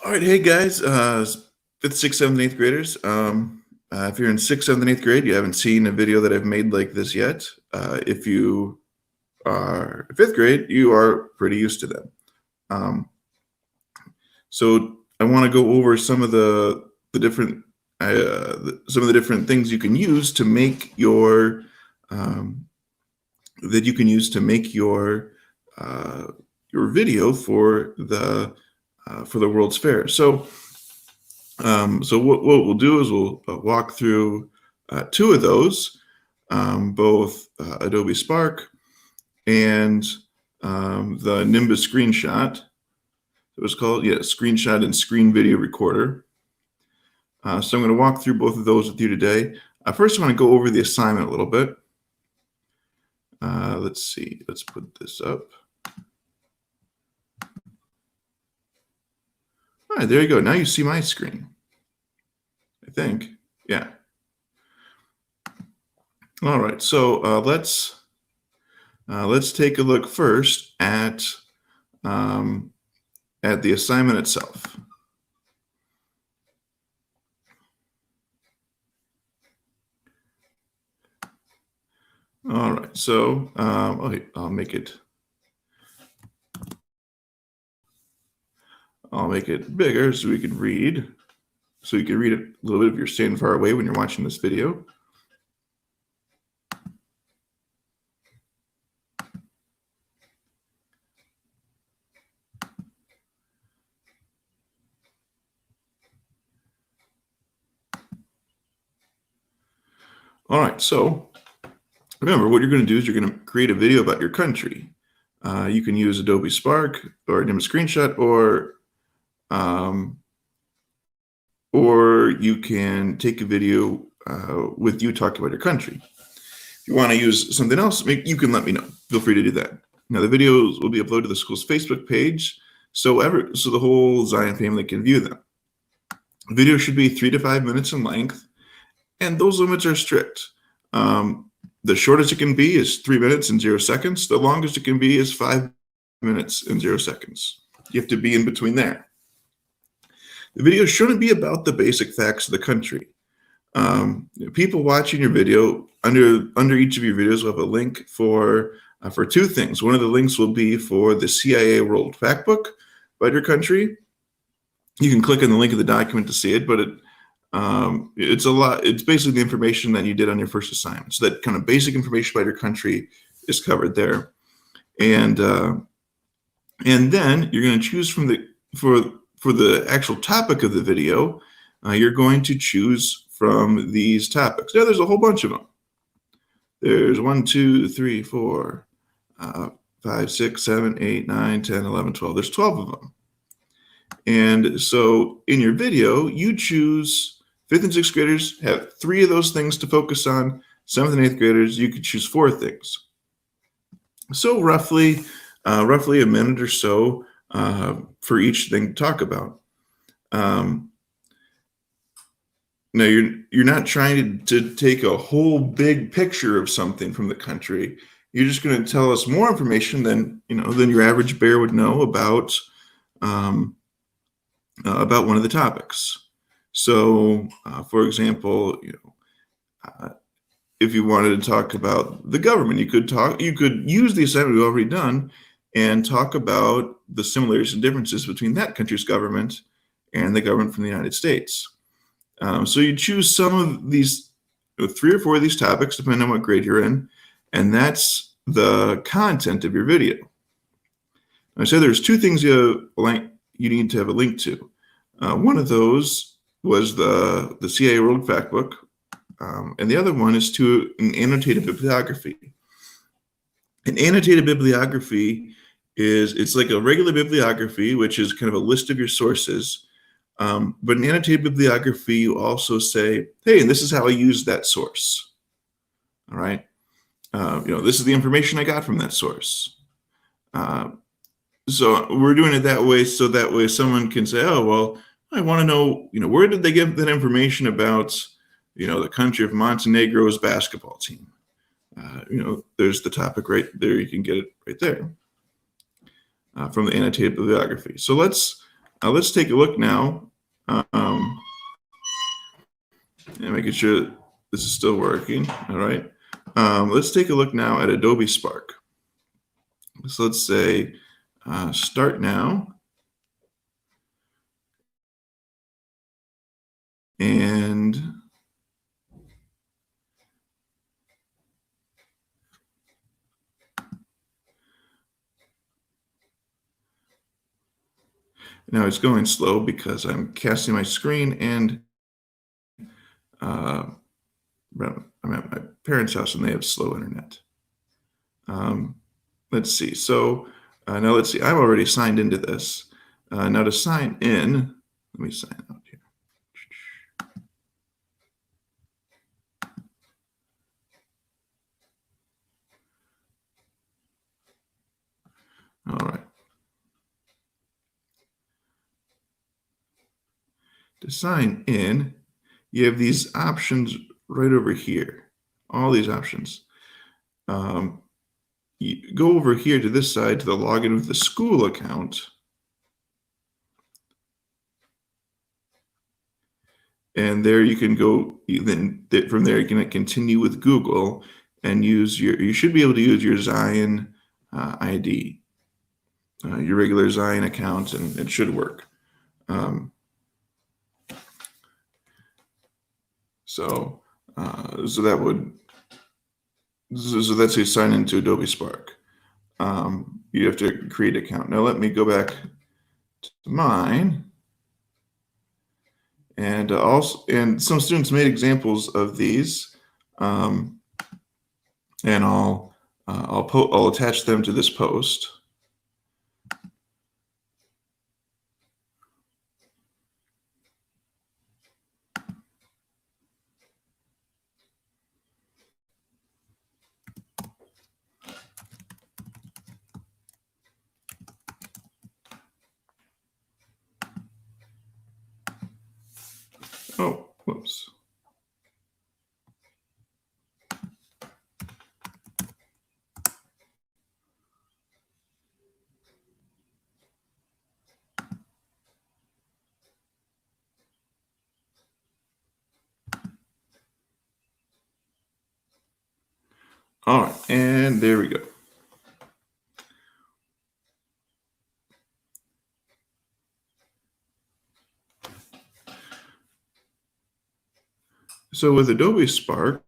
All right, hey guys, fifth, sixth, seventh, and eighth graders. If you're in sixth, seventh, and eighth grade, you haven't seen a video that I've made like this yet. If you are fifth grade, you are pretty used to them. So I want to go over some of the different some of the different things you can use to make your your video for the World's Fair. So what we'll do is we'll walk through two of those, both Adobe Spark and the Nimbus screenshot. It was called, screenshot and screen video recorder. So I'm going to walk through both of those with you today. First, I want to go over the assignment a little bit. Let's see. Let's put this up. All right, there you go. Now you see my screen, I think. Yeah. All right, so let's take a look first at the assignment itself. All right, so okay, I'll make it bigger so we can read. So you can read it a little bit if you're standing far away when you're watching this video. All right, so remember what you're going to do is you're going to create a video about your country. You can use Adobe Spark or Nimbus screenshot, or you can take a video with you talking about your country. If you want to use something else, you can let me know. Feel free to do that. Now the videos will be uploaded to the school's Facebook page, so the whole Zion family can view them. The video should be 3 to 5 minutes in length, and those limits are strict. The shortest it can be is 3 minutes and 0 seconds. The longest it can be is 5 minutes and 0 seconds. You have to be in between there. The video shouldn't be about the basic facts of the country. People watching your video, under each of your videos will have a link for two things. One of the links will be for the CIA World Factbook about your country. You can click on the link of the document to see it, but it's a lot. It's basically the information that you did on your first assignment. So that kind of basic information about your country is covered there, and then you're going to choose from for the actual topic of the video. You're going to choose from these topics. Now, there's a whole bunch of them. There's 1, 2, 3, 4, 5, 6, 7, 8, 9, 10, 11, 12. There's 12 of them. And so in your video, you choose. 5th and 6th graders have 3 of those things to focus on. 7th and 8th graders, you could choose 4 things. So roughly a minute or so for each thing to talk about. Now you're not trying to take a whole big picture of something from the country. You're just going to tell us more information than your average bear would know about one of the topics. So, for example, if you wanted to talk about the government, you could use the assignment we've already done and talk about the similarities and differences between that country's government and the government from the United States. So you choose some of these, 3 or 4 of these topics, depending on what grade you're in, and that's the content of your video. I said there's 2 things you need to have a link to. One of those was the CIA World Factbook, and the other one is to an annotated bibliography. An annotated bibliography it's like a regular bibliography, which is kind of a list of your sources. But in annotated bibliography, you also say, hey, and this is how I used that source. All right. This is the information I got from that source. So we're doing it that way, so that way someone can say, oh, well, I want to know, where did they get that information about, the country of Montenegro's basketball team? There's the topic right there. You can get it right there from the annotated bibliography. So let's Let's take a look now. And making sure this is still working. All right. Let's take a look now at Adobe Spark. So let's say start now. And now it's going slow because I'm casting my screen and I'm at my parents' house and they have slow internet. Let's see. So now let's see. I'm already signed into this. Now to sign in, let me sign out here. All right. To sign in, you have these options right over here. All these options. You go over here to this side to the login with the school account. And there you can go, then from there you can continue with Google and use you should be able to use your Zion ID, your regular Zion account, and it should work. So that would, so that's how you sign into Adobe Spark. You have to create an account. Now let me go back to mine. And and some students made examples of these, and I'll attach them to this post. Oh, whoops. All right, and there we go. So with Adobe Spark,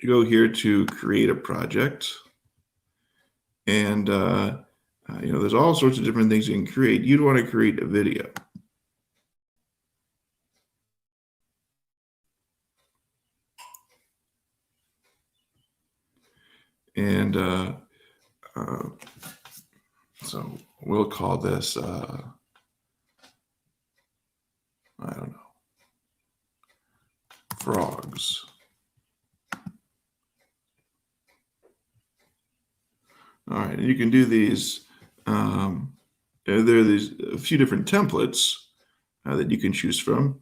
you go here to create a project, and there's all sorts of different things you can create. You'd want to create a video. And so we'll call this, I don't know, frogs. All right, and you can do these. There are a few different templates that you can choose from.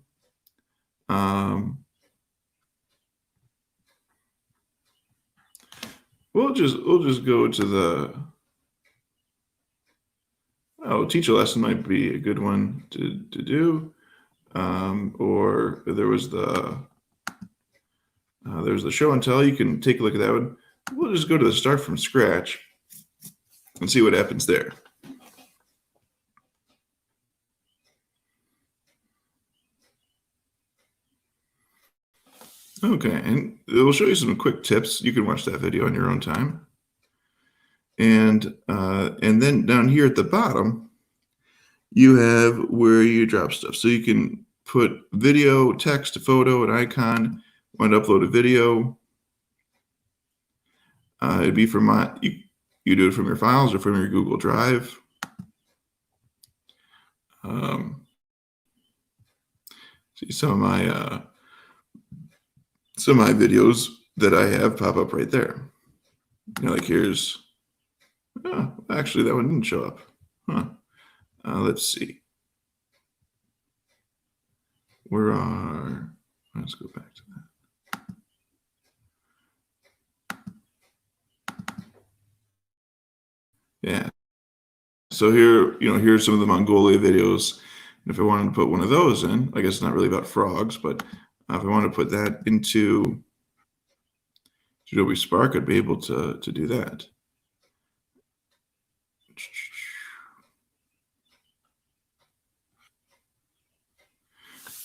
We'll just go to the teach a lesson might be a good one to do. Or there's the show and tell. You can take a look at that one. We'll just go to the start from scratch and see what happens there. Okay, and it will show you some quick tips. You can watch that video on your own time. And then down here at the bottom, you have where you drop stuff. So you can put video, text, photo, an icon. Want to upload a video? It'd be from you do it from your files or from your Google Drive. See some of my videos that I have pop up right there. Like here's, actually that one didn't show up. Huh. Let's see. Let's go back to that. Yeah. So here, here's some of the Mongolia videos. And if I wanted to put one of those in, I guess it's not really about frogs, but if I wanted to put that into Adobe Spark, I'd be able to do that.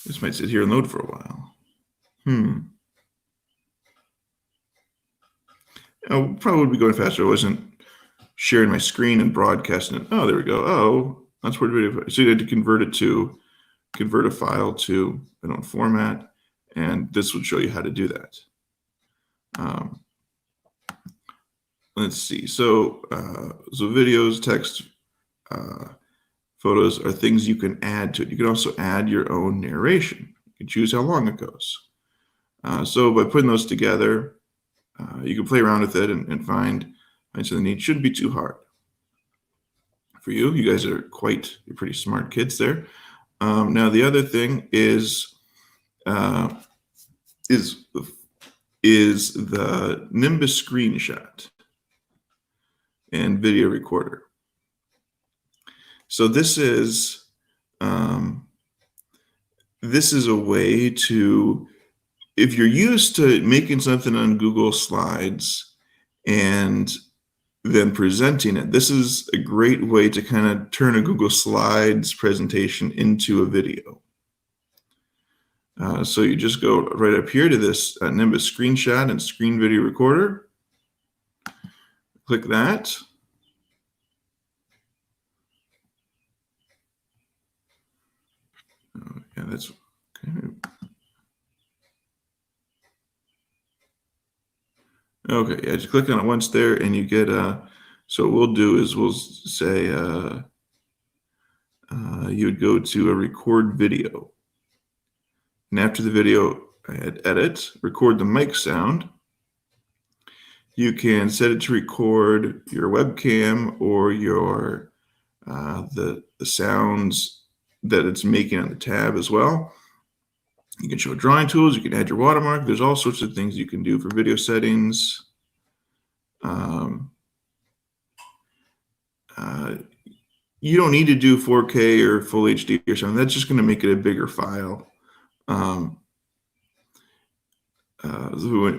This might sit here and load for a while. Probably would be going faster. I wasn't sharing my screen and broadcasting it. Oh, there we go. Oh, that's where the video. So you had to convert a file to an own format, and this would show you how to do that. Let's see. So videos, text, photos are things you can add to it. You can also add your own narration. You can choose how long it goes. So by putting those together, you can play around with it and find something neat. Shouldn't be too hard for you. You guys are you're pretty smart kids there. Now the other thing is the Nimbus screenshot and video recorder. So this is a way to, if you're used to making something on Google Slides and then presenting it, this is a great way to kind of turn a Google Slides presentation into a video. So you just go right up here to this Nimbus screenshot and screen video recorder. Click that. Oh, yeah, that's okay. Okay, yeah, just click on it once there and you get, so what we'll do is we'll say you would go to a record video. And after the video, hit edit, record the mic sound. You can set it to record your webcam or your the sounds that it's making on the tab as well. You can show drawing tools. You can add your watermark. There's all sorts of things you can do for video settings. You don't need to do 4K or full HD or something. That's just going to make it a bigger file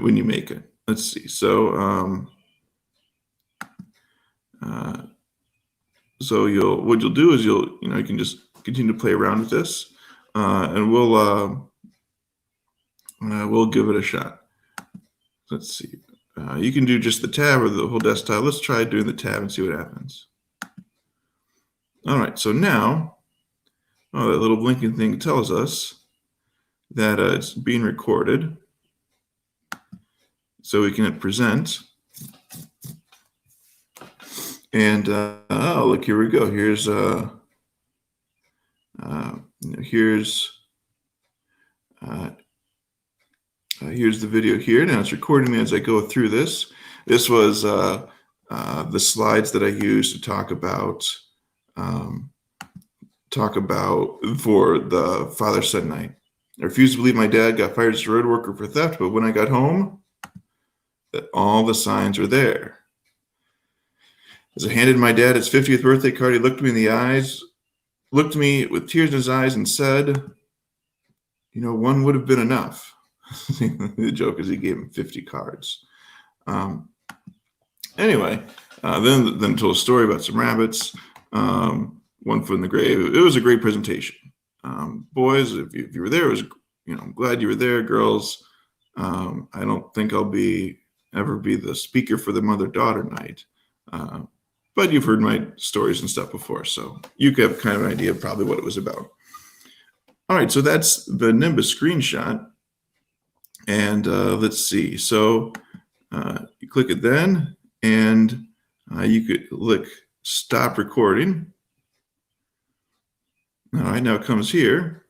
when you make it. Let's see. So what you'll do is you can just continue to play around with this, and we'll give it a shot. Let's see. You can do just the tab or the whole desktop. Let's try doing the tab and see what happens. All right. So now, that little blinking thing tells us that it's being recorded. So we can hit present. And oh, look, here we go. Here's here's the video here. Now it's recording me as I go through this. This was the slides that I used to talk about for the father-son night. I refuse to believe my dad got fired as a road worker for theft, but when I got home, all the signs were there. As I handed my dad his 50th birthday card, he looked me in the eyes, looked at me with tears in his eyes and said, one would have been enough. The joke is he gave him 50 cards. Anyway, then told a story about some rabbits, one foot in the grave. It was a great presentation. Boys, if you were there, I'm glad you were there. Girls, I don't think I'll ever be the speaker for the mother-daughter night. But you've heard my stories and stuff before, so you have kind of an idea of probably what it was about. All right, so that's the Nimbus screenshot. And let's see. So you click it then, and you could click stop recording. All right, now it comes here.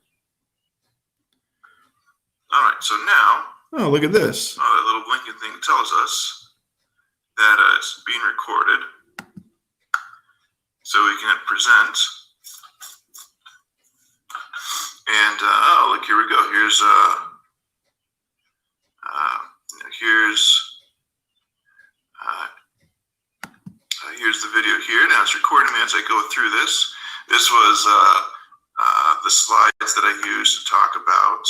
All right, so now, look at this. That little blinking thing tells us that it's being recorded. So we can hit present. And look, here we go. Here's here's the video here. Now it's recording me as I go through the slides that I use to talk about.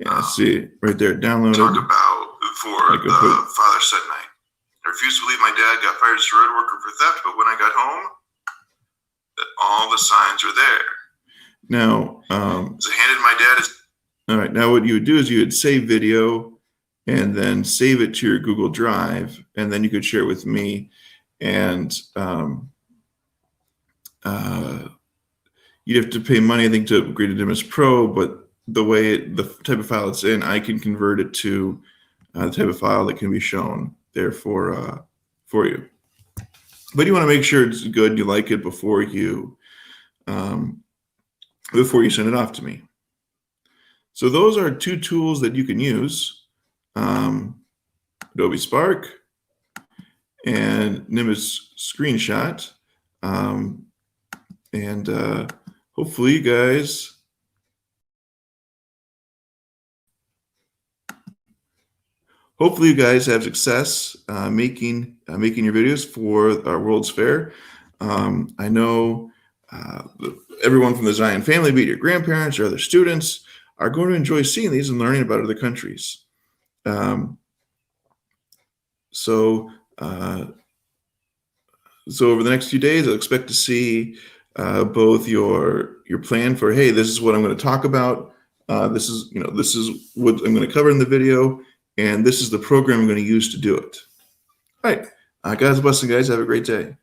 Yeah, see right there, downloaded. Talk about for the Father Son night. I refuse to believe my dad got fired as a road worker for theft, but when I got home, that all the signs were there. Now, so I handed my dad his. All right, now what you would do is you would save video and then save it to your Google Drive, and then you could share it with me. And you'd have to pay money, I think, to upgrade to Nimbus Pro, but the type of file it's in, I can convert it to the type of file that can be shown there for you. But you want to make sure it's good, you like it before you send it off to me. So those are two tools that you can use, Adobe Spark and Nimbus Screenshot. Hopefully you guys have success making your videos for our World's Fair. I know everyone from the Zion family, be it your grandparents or other students, are going to enjoy seeing these and learning about other countries. So over the next few days, I'll expect to see both your plan for, hey, this is what I'm going to talk about. This is what I'm going to cover in the video, and this is the program I'm going to use to do it. All right, God's blessing, guys. Have a great day.